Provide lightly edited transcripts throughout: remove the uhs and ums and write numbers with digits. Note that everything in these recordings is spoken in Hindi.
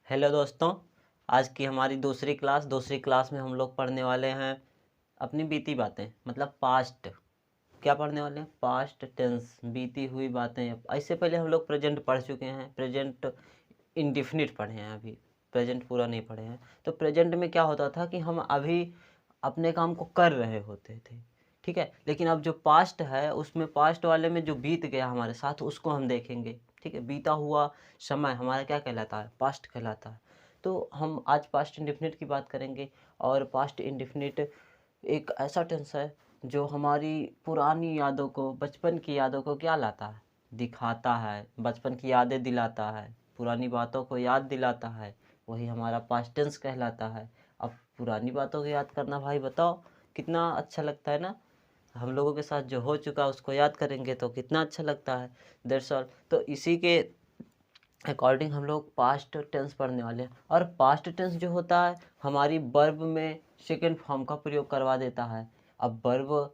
हेलो दोस्तों, आज की हमारी दूसरी क्लास में हम लोग पढ़ने वाले हैं अपनी बीती बातें, मतलब पास्ट। क्या पढ़ने वाले हैं? पास्ट टेंस, बीती हुई बातें। इससे पहले हम लोग प्रेजेंट पढ़ चुके हैं, प्रेजेंट इंडिफिनिट पढ़े हैं, अभी प्रेजेंट पूरा नहीं पढ़े हैं। तो प्रेजेंट में क्या होता था कि हम अभी अपने काम को कर रहे होते थे, ठीक है। लेकिन अब जो पास्ट है उसमें, पास्ट वाले में जो बीत गया हमारे साथ उसको हम देखेंगे, ठीक है। बीता हुआ समय हमारा क्या कहलाता है? पास्ट कहलाता है। तो हम आज पास्ट इंडेफिनिट की बात करेंगे। और पास्ट इंडेफिनिट एक ऐसा टेंस है जो हमारी पुरानी यादों को, बचपन की यादों को क्या लाता है? दिखाता है, बचपन की यादें दिलाता है, पुरानी बातों को याद दिलाता है। वही हमारा पास्ट टेंस कहलाता है। अब पुरानी बातों को याद करना, भाई बताओ कितना अच्छा लगता है ना। हम लोगों के साथ जो हो चुका उसको याद करेंगे तो कितना अच्छा लगता है। That's all. तो इसी के अकॉर्डिंग हम लोग पास्ट टेंस पढ़ने वाले हैं। और पास्ट टेंस जो होता है हमारी वर्ब में सेकेंड फॉर्म का प्रयोग करवा देता है। अब वर्ब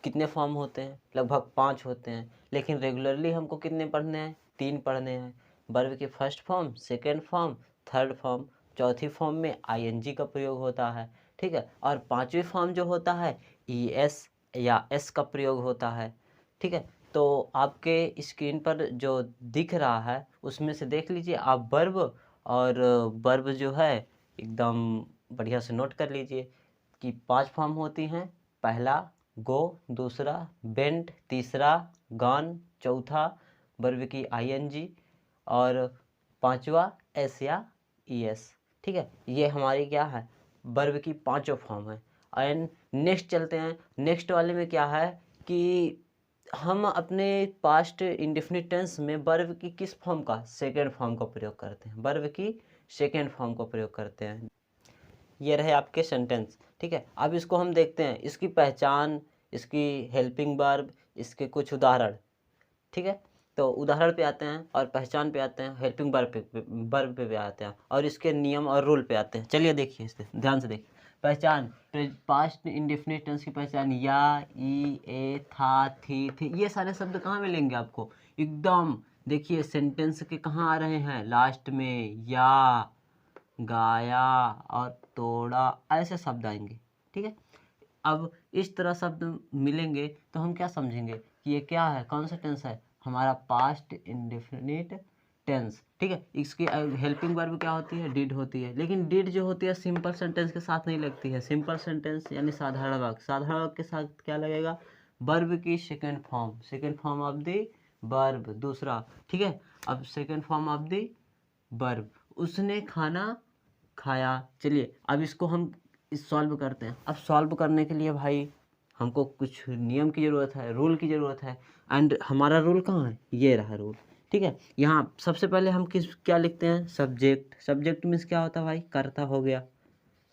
कितने फॉर्म होते हैं? लगभग 5 होते हैं, लेकिन रेगुलरली हमको कितने पढ़ने हैं? 3 पढ़ने हैं। वर्ब के first form, second form, third form. चौथी फॉर्म में आईएनजी का प्रयोग होता है, ठीक है। और पांचवी फॉर्म जो होता है ईएस या एस का प्रयोग होता है, ठीक है। तो आपके स्क्रीन पर जो दिख रहा है उसमें से देख लीजिए आप वर्ब। और वर्ब जो है एकदम बढ़िया से नोट कर लीजिए कि 5 फॉर्म होती हैं। पहला गो, दूसरा बेंट, तीसरा गॉन, चौथा वर्ब की आईएनजी, और पांचवा एस या ईएस, ठीक है। ये हमारी क्या है? वर्ब की पांचों फॉर्म है। एंड नेक्स्ट चलते हैं। नेक्स्ट वाले में क्या है कि हम अपने पास्ट इंडेफिनिट टेंस में वर्ब की किस फॉर्म का? सेकेंड फॉर्म का प्रयोग करते हैं। वर्ब की सेकेंड फॉर्म का प्रयोग करते हैं। ये रहे आपके सेंटेंस, ठीक है। अब इसको हम देखते हैं, इसकी पहचान, इसकी हेल्पिंग वर्ब, इसके कुछ उदाहरण, ठीक है। तो उदाहरण पे आते हैं और पहचान पे आते हैं, हेल्पिंग वर्ब पे आते हैं और इसके नियम और रूल पे आते हैं। चलिए देखिए, इसे ध्यान से देखिए। पहचान, पास्ट इंडेफिनिट टेंस की पहचान, या, ई, ए, था, थी। ये सारे शब्द कहाँ मिलेंगे आपको? एकदम देखिए सेंटेंस के कहाँ आ रहे हैं? लास्ट में। या, गाया और तोड़ा, ऐसे शब्द आएंगे, ठीक है। अब इस तरह शब्द मिलेंगे तो हम क्या समझेंगे कि ये क्या है? कौन सा टेंस है? हमारा पास्ट इंडेफिनिट टेंस, ठीक है। इसकी हेल्पिंग वर्ब क्या होती है? डिड होती है। लेकिन डिड जो होती है सिंपल सेंटेंस के साथ नहीं लगती है। सिंपल सेंटेंस यानी साधारण वाक्य, साधारण वाक्य के साथ क्या लगेगा? वर्ब की second form of the verb, दूसरा, ठीक है। अब second form of the verb, उसने खाना खाया। चलिए अब इसको हम सॉल्व करते हैं। अब सॉल्व करने के लिए भाई हमको कुछ नियम की ज़रूरत है, रूल की ज़रूरत है। एंड हमारा रूल कहाँ है? ये रहा रूल, ठीक है। यहाँ सबसे पहले हम क्या लिखते हैं? सब्जेक्ट। सब्जेक्ट मीन्स क्या होता है भाई? कर्ता हो गया।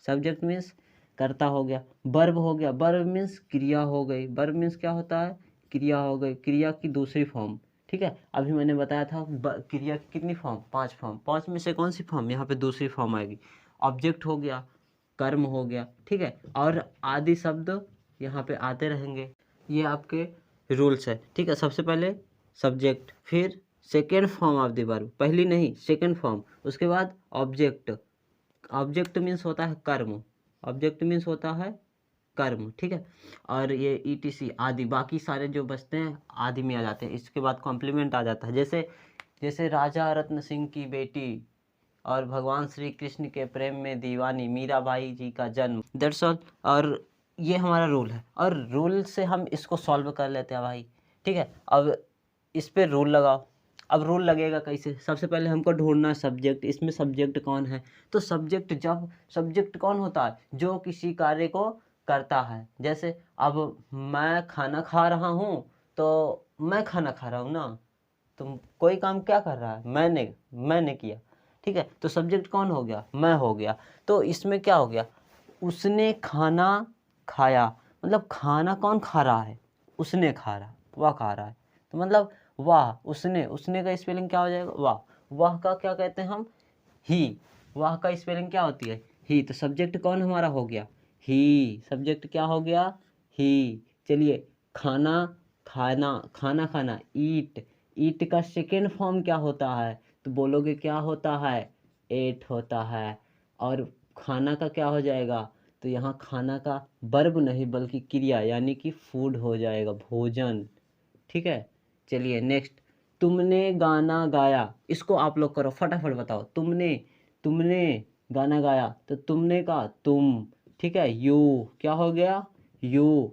सब्जेक्ट मीन्स कर्ता हो गया। वर्ब हो गया, वर्ब मीन्स क्रिया हो गई। वर्ब मीन्स क्या होता है? क्रिया हो गई, क्रिया की दूसरी फॉर्म, ठीक है। अभी मैंने बताया था क्रिया की कितनी फॉर्म? 5 फॉर्म। 5 में से कौन सी फॉर्म? यहाँ पे दूसरी फॉर्म आएगी। ऑब्जेक्ट हो गया, कर्म हो गया, ठीक है। और आदि शब्द यहाँ पे आते रहेंगे। ये आपके रूल्स है, ठीक है। सबसे पहले सब्जेक्ट, फिर second form of the verb, पहली नहीं सेकेंड फॉर्म, उसके बाद ऑब्जेक्ट। ऑब्जेक्ट मीन्स होता है कर्म, ऑब्जेक्ट मीन्स होता है कर्म, ठीक है। और ये ईटीसी आदि, बाकी सारे जो बचते हैं आदि में आ जाते हैं। इसके बाद कॉम्प्लीमेंट आ जाता है, जैसे जैसे राजा रत्न सिंह की बेटी और भगवान श्री कृष्ण के प्रेम में दीवानी मीराबाई जी का जन्म। That's all. और ये हमारा रूल है, और रूल से हम इसको सॉल्व कर लेते हैं भाई, ठीक है। अब इस पे रूल लगाओ। अब रूल लगेगा कैसे? सबसे पहले हमको ढूंढना है सब्जेक्ट। इसमें सब्जेक्ट कौन है? तो सब्जेक्ट कौन होता है? जो किसी कार्य को करता है। जैसे अब मैं खाना खा रहा हूँ, तो मैं खाना खा रहा हूँ ना, तो कोई काम क्या कर रहा है? मैंने किया, ठीक है। तो सब्जेक्ट कौन हो गया? मैं हो गया। तो इसमें क्या हो गया? उसने खाना खाया, मतलब खाना कौन खा रहा है? उसने खा रहा, वह खा रहा है। तो मतलब वाह, उसने का स्पेलिंग क्या हो जाएगा? वाह। वाह का क्या कहते हैं हम? ही। वाह का स्पेलिंग क्या होती है? ही। तो सब्जेक्ट कौन हमारा हो गया? ही। सब्जेक्ट क्या हो गया? ही। चलिए खाना, खाना ईट। ईट का सेकेंड फॉर्म क्या होता है? तो बोलोगे क्या होता है? एट होता है। और खाना का क्या हो जाएगा, तो यहाँ खाना का वर्ब नहीं बल्कि क्रिया यानी कि फूड हो जाएगा, भोजन। ठीक है, चलिए नेक्स्ट। तुमने गाना गाया, इसको आप लोग करो फटाफट बताओ। तुमने तुमने गाना गाया, तो तुमने का तुम, ठीक है। यू क्या हो गया, यू।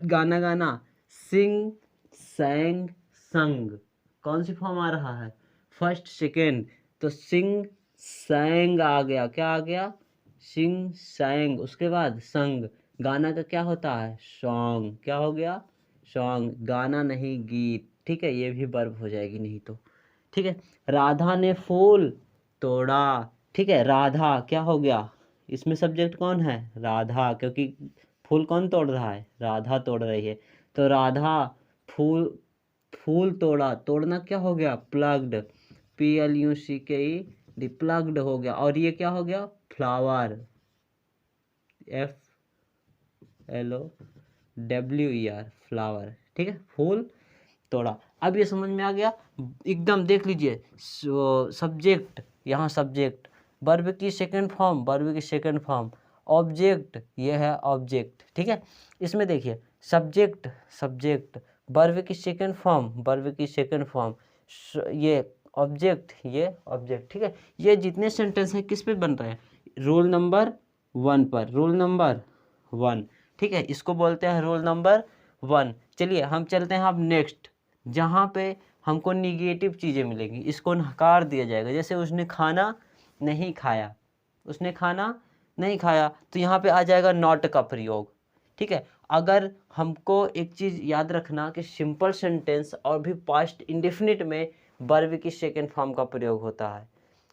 गाना गाना, सिंग, सैंग, संग। कौन सी फॉर्म आ रहा है, फर्स्ट सेकेंड, तो सिंग सैंग आ गया, क्या आ गया, सिंग सैंग। उसके बाद संग, गाना का क्या होता है, सॉन्ग, क्या हो गया, सॉन्ग। गाना नहीं गीत, ठीक है, ये भी वर्ब हो जाएगी नहीं तो। ठीक है, राधा ने फूल तोड़ा, ठीक है। राधा क्या हो गया, इसमें सब्जेक्ट कौन है, राधा, क्योंकि फूल कौन तोड़ रहा है, राधा तोड़ रही है। तो राधा फूल फूल तोड़ा, तोड़ना क्या हो गया, प्लग्ड, PLUCKE डी, प्लग्ड हो गया। और ये क्या हो गया, फ्लावर, FLOWER, फ्लावर, ठीक है। फूल तोड़ा। अब ये समझ में आ गया एकदम, देख लीजिए सब्जेक्ट, यहाँ सब्जेक्ट, वर्ब की सेकंड फॉर्म, वर्ब की सेकंड फॉर्म, ऑब्जेक्ट, ये है ऑब्जेक्ट, ठीक है। इसमें देखिए सब्जेक्ट सब्जेक्ट, वर्ब की सेकंड फॉर्म, वर्ब की सेकंड फॉर्म, ये ऑब्जेक्ट, ये ऑब्जेक्ट, ठीक है। ये जितने सेंटेंस हैं किस पे बन रहे हैं, रूल नंबर 1 पर, रूल नंबर 1, ठीक है। इसको बोलते हैं रूल नंबर 1। चलिए हम चलते हैं अब नेक्स्ट, जहाँ पे हमको निगेटिव चीज़ें मिलेंगी, इसको नकार दिया जाएगा। जैसे उसने खाना नहीं खाया, उसने खाना नहीं खाया, तो यहाँ पे आ जाएगा नॉट का प्रयोग, ठीक है। अगर हमको एक चीज़ याद रखना कि सिंपल सेंटेंस और भी पास्ट इंडेफिनिट में वर्ब की सेकेंड फॉर्म का प्रयोग होता है।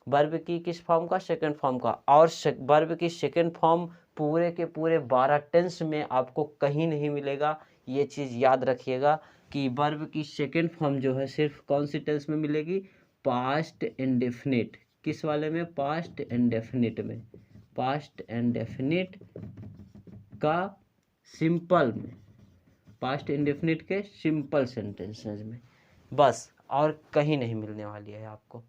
वर्ब की किस फॉर्म का, सेकेंड फॉर्म का। और वर्ब की सेकेंड फॉर्म पूरे के पूरे 12 टेंस में आपको कहीं नहीं मिलेगा, ये चीज़ याद रखिएगा कि वर्ब की सेकेंड फॉर्म जो है सिर्फ कौन सी टेंस में मिलेगी, पास्ट इंडेफिनिट। किस वाले में, पास्ट इंडेफिनिट में, पास्ट इंडेफिनिट का सिंपल में, पास्ट इंडेफिनिट के सिंपल सेंटेंसेस में, बस, और कहीं नहीं मिलने वाली है आपको,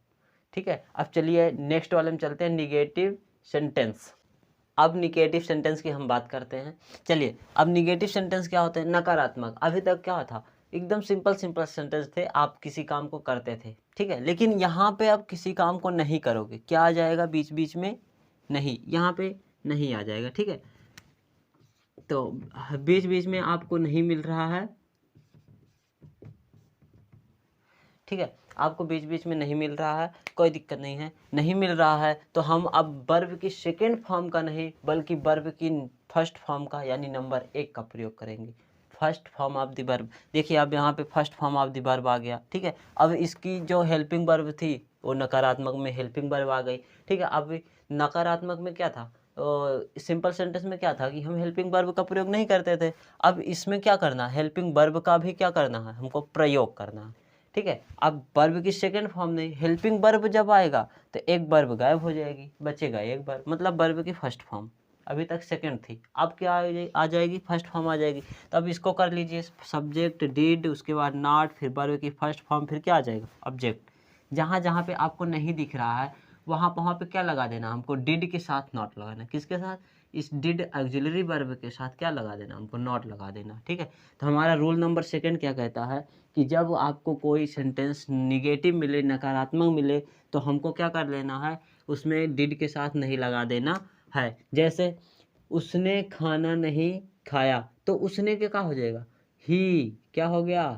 ठीक है। अब चलिए नेक्स्ट वाले में चलते हैं, निगेटिव सेंटेंस। अब निगेटिव सेंटेंस की हम बात करते हैं। चलिए अब निगेटिव सेंटेंस क्या होते हैं, नकारात्मक। अभी तक क्या था, एकदम सिंपल सिंपल सेंटेंस थे, आप किसी काम को करते थे, ठीक है। लेकिन यहाँ पे अब किसी काम को नहीं करोगे, क्या आ जाएगा बीच बीच में, नहीं, यहाँ पे नहीं आ जाएगा, ठीक है। तो बीच बीच में आपको नहीं मिल रहा है, ठीक है, आपको बीच बीच में नहीं मिल रहा है, कोई दिक्कत नहीं है। नहीं मिल रहा है तो हम अब वर्ब की सेकेंड फॉर्म का नहीं बल्कि वर्ब की फर्स्ट फॉर्म का यानी नंबर 1 का प्रयोग करेंगे। First form of the verb, देखिए अब यहाँ पे first form of the verb आ गया, ठीक है। अब इसकी जो हेल्पिंग वर्ब थी वो नकारात्मक में हेल्पिंग वर्ब आ गई, ठीक है। अब नकारात्मक में क्या था, सिंपल सेंटेंस में क्या था कि हम हेल्पिंग वर्ब का प्रयोग नहीं करते थे। अब इसमें क्या करना है, हेल्पिंग वर्ब का भी क्या करना है, हमको प्रयोग करना है, ठीक है। अब वर्ब की सेकंड फॉर्म नहीं, हेल्पिंग वर्ब जब आएगा तो एक वर्ब गायब हो जाएगी, बचेगा एक वर्ब, मतलब वर्ब की फर्स्ट फॉर्म। अभी तक सेकंड थी, अब क्या आ जाएगी, फर्स्ट फॉर्म आ जाएगी। तो अब इसको कर लीजिए, सब्जेक्ट डिड, उसके बाद नॉट, फिर वर्ब की फर्स्ट फॉर्म, फिर क्या आ जाएगा, ऑब्जेक्ट। जहाँ जहाँ पे आपको नहीं दिख रहा है वहाँ पे क्या लगा देना, हमको डिड के साथ नॉट लगाना, किसके साथ, इस डिड ऑक्सिलरी वर्ब के साथ क्या लगा देना, हमको नॉट लगा देना, ठीक है। तो हमारा रूल नंबर सेकंड क्या कहता है कि जब आपको कोई सेंटेंस निगेटिव मिले, नकारात्मक मिले, तो हमको क्या कर लेना है, उसमें डिड के साथ नहीं लगा देना है। जैसे उसने खाना नहीं खाया, तो उसने क्या हो जाएगा, ही, क्या हो गया,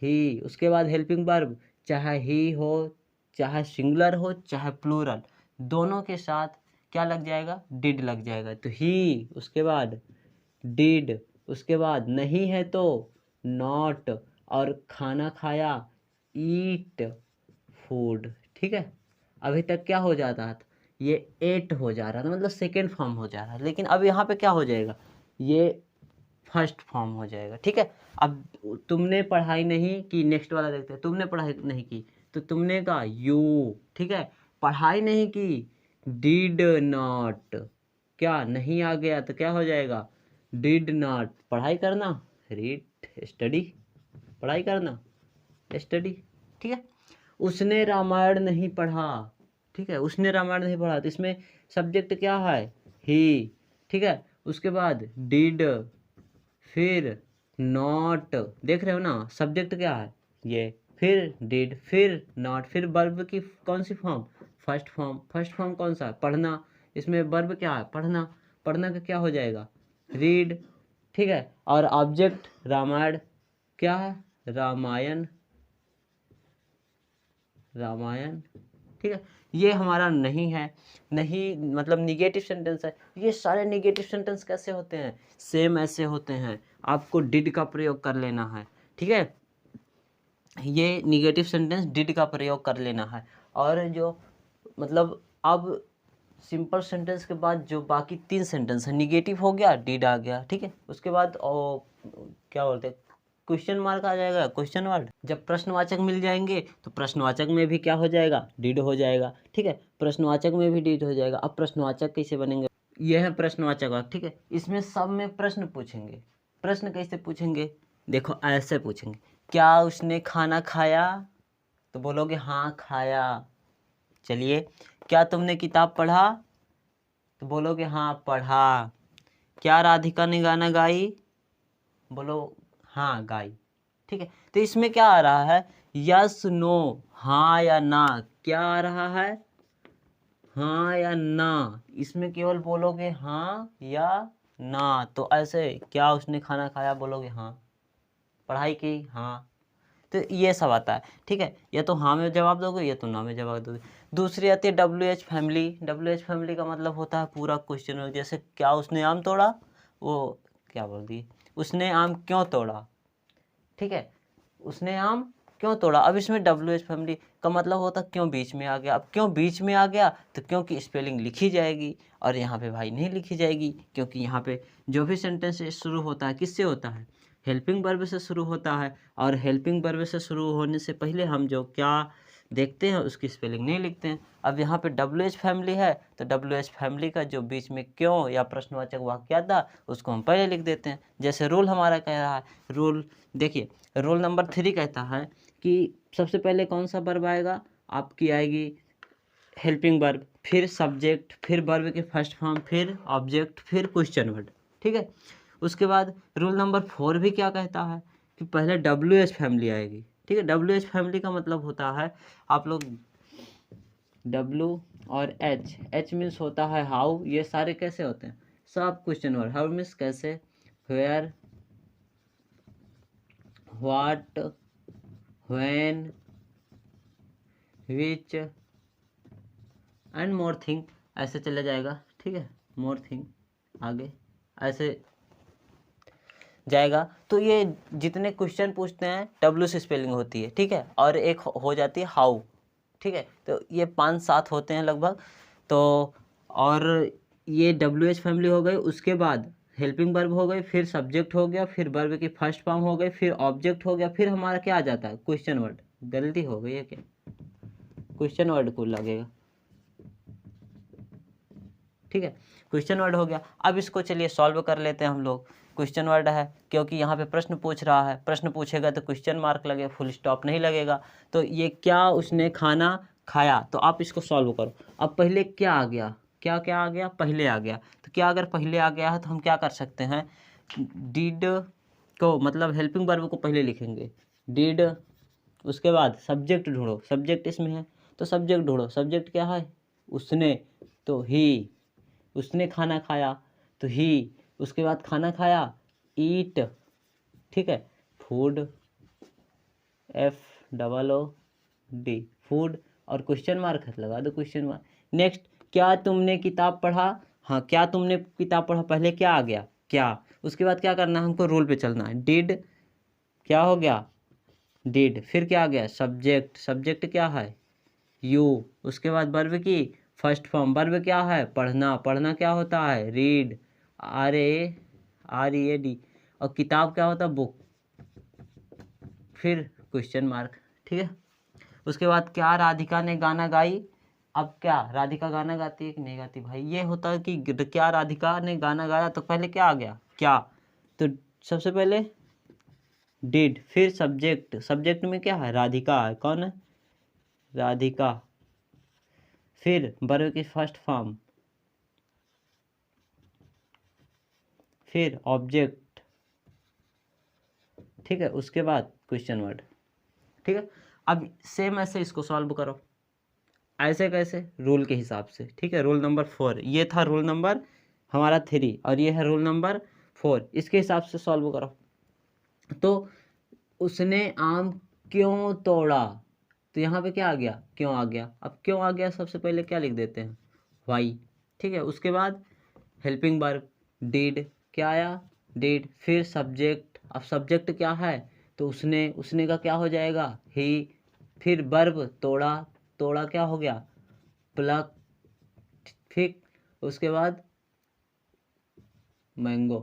ही। उसके बाद हेल्पिंग वर्ब, चाहे ही हो, चाहे सिंगुलर हो, चाहे प्लूरल, दोनों के साथ क्या लग जाएगा, डिड लग जाएगा। तो ही, उसके बाद डिड, उसके बाद नहीं है तो नॉट, और खाना खाया, ईट फूड, ठीक है। अभी तक क्या हो जाता था, ये एट हो जा रहा था, मतलब सेकेंड फॉर्म हो जा रहा है, लेकिन अब यहाँ पे क्या हो जाएगा, ये फर्स्ट फॉर्म हो जाएगा, ठीक है। अब तुमने पढ़ाई नहीं की, नेक्स्ट वाला देखते हैं, तुमने पढ़ाई नहीं की, तो तुमने का यू, ठीक है। पढ़ाई नहीं की, डिड नॉट, क्या नहीं आ गया तो क्या हो जाएगा, डिड नॉट, पढ़ाई करना, रीड, स्टडी, पढ़ाई करना, स्टडी, ठीक है। उसने रामायण नहीं पढ़ा, ठीक है, उसने रामायण नहीं पढ़ा, तो इसमें सब्जेक्ट क्या है, ही। ठीक है, उसके बाद डिड, फिर नॉट, देख रहे हो ना, सब्जेक्ट क्या है ये, फिर डिड, फिर नॉट, फिर वर्ब की कौन सी form, first form. First form कौन सा, पढ़ना, इसमें वर्ब क्या है, पढ़ना। पढ़ना का क्या हो जाएगा, रीड। ठीक है, और ऑब्जेक्ट रामायण, क्या है, रामायण, रामायण। ठीक है, ये हमारा नहीं है, नहीं मतलब निगेटिव सेंटेंस है। ये सारे निगेटिव सेंटेंस कैसे होते हैं, सेम ऐसे होते हैं, आपको डिड का प्रयोग कर लेना है। ठीक है, ये निगेटिव सेंटेंस डिड का प्रयोग कर लेना है। और जो मतलब अब सिंपल सेंटेंस के बाद जो बाकी 3 सेंटेंस है, निगेटिव हो गया, डिड आ गया। ठीक है, उसके बाद क्या बोलते हैं, क्वेश्चन मार्क आ जाएगा, क्वेश्चन वर्ड। जब प्रश्नवाचक मिल जाएंगे तो प्रश्नवाचक में भी क्या हो जाएगा, डिड हो जाएगा। ठीक है, प्रश्नवाचक में भी डिड हो जाएगा। अब प्रश्नवाचक कैसे बनेंगे, ये है प्रश्नवाचक वाक्य। ठीक है, इसमें सब में प्रश्न पूछेंगे। प्रश्न कैसे पूछेंगे, देखो ऐसे पूछेंगे, क्या उसने खाना खाया, तो बोलोगे हाँ खाया। चलिए, क्या तुमने किताब पढ़ा, तो बोलोगे हाँ पढ़ा। क्या राधिका ने गाना गाई, बोलो हाँ गाई। ठीक है, तो इसमें क्या आ रहा है, यस नो, हाँ या ना। क्या आ रहा है, हाँ या ना। इसमें केवल बोलोगे हाँ या ना। तो ऐसे, क्या उसने खाना खाया, बोलोगे हाँ। पढ़ाई की, हाँ। तो ये सब आता है। ठीक है, या तो हाँ में जवाब दोगे या तो ना में जवाब दोगे। दूसरी आती है WH फैमिली। WH फैमिली का मतलब होता है पूरा क्वेश्चन। जैसे क्या उसने आम तोड़ा, वो क्या बोल दी, उसने आम क्यों तोड़ा। ठीक है, उसने आम क्यों तोड़ा। अब इसमें WH फैमिली का मतलब होता है क्यों बीच में आ गया। अब क्यों बीच में आ गया, तो क्योंकि स्पेलिंग लिखी जाएगी और यहाँ पे भाई नहीं लिखी जाएगी, क्योंकि यहाँ पे जो भी सेंटेंस शुरू होता है किससे होता है, हेल्पिंग वर्ब से शुरू होता है। और हेल्पिंग वर्ब से शुरू होने से पहले हम जो क्या देखते हैं उसकी स्पेलिंग नहीं लिखते हैं। अब यहाँ पे WH फैमिली है, तो WH फैमिली का जो बीच में क्यों या प्रश्नवाचक वाक्य आता उसको हम पहले लिख देते हैं। जैसे रूल हमारा कह रहा है, रूल देखिए, रोल नंबर 3 कहता है कि सबसे पहले कौन सा वर्ब आएगा, आपकी आएगी हेल्पिंग वर्ब, फिर सब्जेक्ट, फिर वर्ब के फर्स्ट फॉर्म, फिर ऑब्जेक्ट, फिर क्वेश्चन वर्ड। ठीक है, उसके बाद रूल नंबर 4 भी क्या कहता है कि पहले WH फैमिली आएगी। ठीक है, WH फैमिली का मतलब होता है, आप लोग W और H मीन्स होता है हाउ। ये सारे कैसे होते हैं, सब क्वेश्चन वर्ड। हाउ मीन्स कैसे, where, what, when, which and more thing, ऐसे चला जाएगा। ठीक है, मोर थिंग आगे ऐसे जाएगा। तो ये जितने क्वेश्चन पूछते हैं W से स्पेलिंग होती है। ठीक है, और एक हो जाती है हाउ। ठीक है, तो ये 5-7 होते हैं लगभग। तो और ये WH फैमिली हो गई, उसके बाद हेल्पिंग वर्ब हो गई, फिर सब्जेक्ट हो गया, फिर वर्ब की फर्स्ट फॉर्म हो गई, फिर ऑब्जेक्ट हो गया, फिर हमारा क्या आ जाता है, क्वेश्चन वर्ड। गलती हो गई है क्या, क्वेश्चन वर्ड को लगेगा। ठीक है, क्वेश्चन वर्ड हो गया। अब इसको चलिए सॉल्व कर लेते हैं हम लोग। क्वेश्चन वर्ड है क्योंकि यहाँ पे प्रश्न पूछ रहा है, प्रश्न पूछेगा तो क्वेश्चन मार्क लगेगा, फुल स्टॉप नहीं लगेगा। तो ये क्या उसने खाना खाया, तो आप इसको सॉल्व करो। अब पहले क्या आ गया, क्या क्या आ गया, पहले आ गया। तो क्या अगर पहले आ गया है तो हम क्या कर सकते हैं, डिड को मतलब हेल्पिंग वर्ब को पहले लिखेंगे, डिड। उसके बाद सब्जेक्ट ढूंढो, सब्जेक्ट इसमें है तो सब्जेक्ट ढूंढो। सब्जेक्ट क्या है, उसने, तो ही। उसने खाना खाया तो ही। उसके बाद खाना खाया, ईट। ठीक है, फूड, FOOD, फूड। और क्वेश्चन मार्क लगा दो, क्वेश्चन मार्क। नेक्स्ट, क्या तुमने किताब पढ़ा, हाँ क्या तुमने किताब पढ़ा, पहले क्या आ गया, क्या। उसके बाद क्या करना है, हमको रूल पे चलना है। डिड, क्या हो गया, डिड। फिर क्या आ गया, सब्जेक्ट, सब्जेक्ट क्या है, यू। उसके बाद वर्ब की फर्स्ट फॉर्म, वर्ब क्या है, पढ़ना, पढ़ना क्या होता है, रीड, READ। और किताब क्या होता है, बुक। फिर क्वेश्चन मार्क। ठीक है, उसके बाद क्या राधिका ने गाना गाई। अब क्या राधिका गाना गाती है कि नहीं गाती, भाई ये होता है कि क्या राधिका ने गाना गाया, तो पहले क्या आ गया, क्या। तो सबसे पहले डिड, फिर सब्जेक्ट, सब्जेक्ट में क्या है, राधिका है, कौन है, राधिका। फिर वर्ब की फर्स्ट फॉर्म, फिर ऑब्जेक्ट, ठीक है, उसके बाद क्वेश्चन वर्ड, ठीक है। अब सेम ऐसे इसको सॉल्व करो, ऐसे कैसे, रूल के हिसाब से, ठीक है। रूल नंबर 4, ये था रूल नंबर हमारा 3 और ये है रूल नंबर 4, इसके हिसाब से सॉल्व करो। तो उसने आम क्यों तोड़ा, तो यहाँ पे क्या आ गया, क्यों आ गया। अब क्यों आ गया, सबसे पहले क्या लिख देते हैं, वाई, ठीक है। उसके बाद हेल्पिंग वर्ब डिड, क्या आया, डिड। फिर सब्जेक्ट, अब सब्जेक्ट क्या है, तो उसने का क्या हो जाएगा, ही। फिर वर्ब तोड़ा, तोड़ा क्या हो गया, प्लक, ठीक। उसके बाद मैंगो,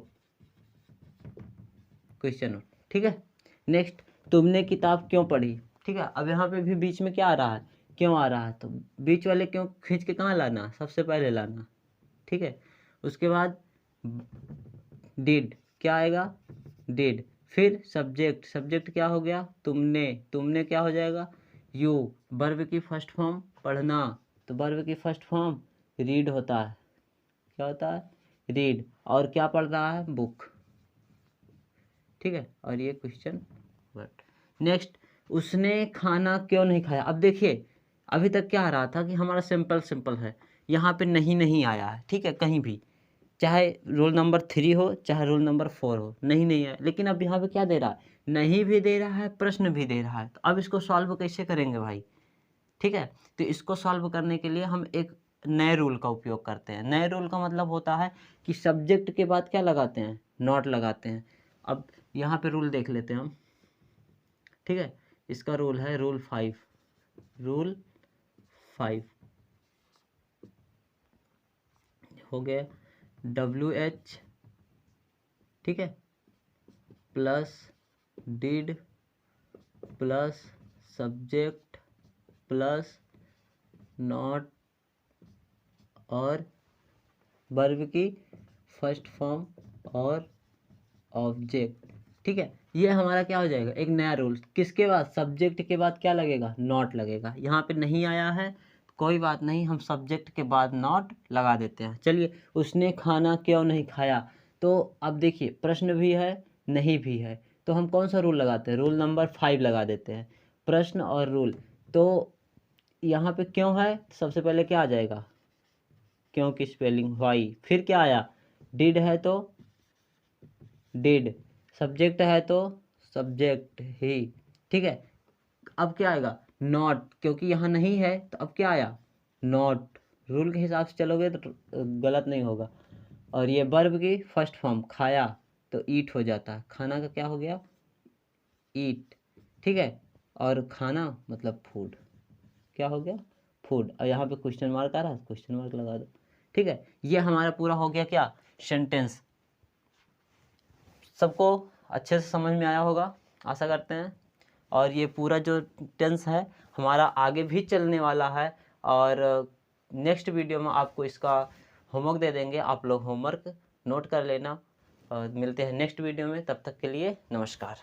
क्वेश्चन, ठीक है। नेक्स्ट, तुमने किताब क्यों पढ़ी, ठीक है। अब यहाँ पे भी बीच में क्या आ रहा है, क्यों आ रहा है, तो बीच वाले क्यों खींच के कहाँ लाना, सबसे पहले लाना, ठीक है। उसके बाद डिड, क्या आएगा, डिड। फिर सब्जेक्ट, सब्जेक्ट क्या हो गया, तुमने, तुमने क्या हो जाएगा, यू। वर्ब की फर्स्ट फॉर्म पढ़ना, तो वर्ब की फर्स्ट फॉर्म रीड होता है, क्या होता है, रीड। और क्या पढ़ रहा है, बुक, ठीक है। और ये क्वेश्चन वर्ड। नेक्स्ट, उसने खाना क्यों नहीं खाया। अब देखिए अभी तक क्या आ रहा था कि हमारा सिंपल सिंपल है, यहाँ पे नहीं नहीं आया है, ठीक है, कहीं भी, चाहे रोल नंबर 3 हो चाहे रोल नंबर 4 हो, नहीं नहीं आया। लेकिन अब यहाँ पे क्या दे रहा है, नहीं भी दे रहा है, प्रश्न भी दे रहा है। तो अब इसको सॉल्व कैसे करेंगे भाई, ठीक है। तो इसको सॉल्व करने के लिए हम एक नए रूल का उपयोग करते हैं। नए रूल का मतलब होता है कि सब्जेक्ट के बाद क्या लगाते हैं, नॉट लगाते हैं। अब यहाँ पे रूल देख लेते हैं हम, ठीक है। इसका रूल है रूल 5, रूल 5 हो गया, WH, ठीक है, plus did plus subject plus not और वर्ब की फर्स्ट फॉर्म और ऑब्जेक्ट, ठीक है। ये हमारा क्या हो जाएगा, एक नया रूल। किसके बाद, सब्जेक्ट के बाद क्या लगेगा, नॉट लगेगा। यहाँ पे नहीं आया है कोई बात नहीं, हम सब्जेक्ट के बाद नॉट लगा देते हैं। चलिए, उसने खाना क्यों नहीं खाया, तो अब देखिए प्रश्न भी है नहीं भी है, तो हम कौन सा रूल लगाते हैं, रूल नंबर 5 लगा देते हैं, प्रश्न और रूल। तो यहाँ पे क्यों है, सबसे पहले क्या आ जाएगा, क्यों की स्पेलिंग वाई। फिर क्या आया, डिड है तो डिड, सब्जेक्ट है तो सब्जेक्ट ही, ठीक है। अब क्या आएगा, नॉट, क्योंकि यहाँ नहीं है तो अब क्या आया, नॉट। रूल के हिसाब से चलोगे तो गलत नहीं होगा। और ये वर्ब की फर्स्ट फॉर्म खाया तो ईट हो जाता है, खाना का क्या हो गया, ईट, ठीक है। और खाना मतलब फूड, क्या हो गया, फूड। और यहाँ पे क्वेश्चन मार्क आ रहा है, क्वेश्चन मार्क लगा दो, ठीक है। ये हमारा पूरा हो गया क्या, सेंटेंस। सबको अच्छे से समझ में आया होगा, आशा करते हैं। और ये पूरा जो टेंस है हमारा आगे भी चलने वाला है, और नेक्स्ट वीडियो में आपको इसका होमवर्क दे देंगे, आप लोग होमवर्क नोट कर लेना। और मिलते हैं नेक्स्ट वीडियो में, तब तक के लिए नमस्कार।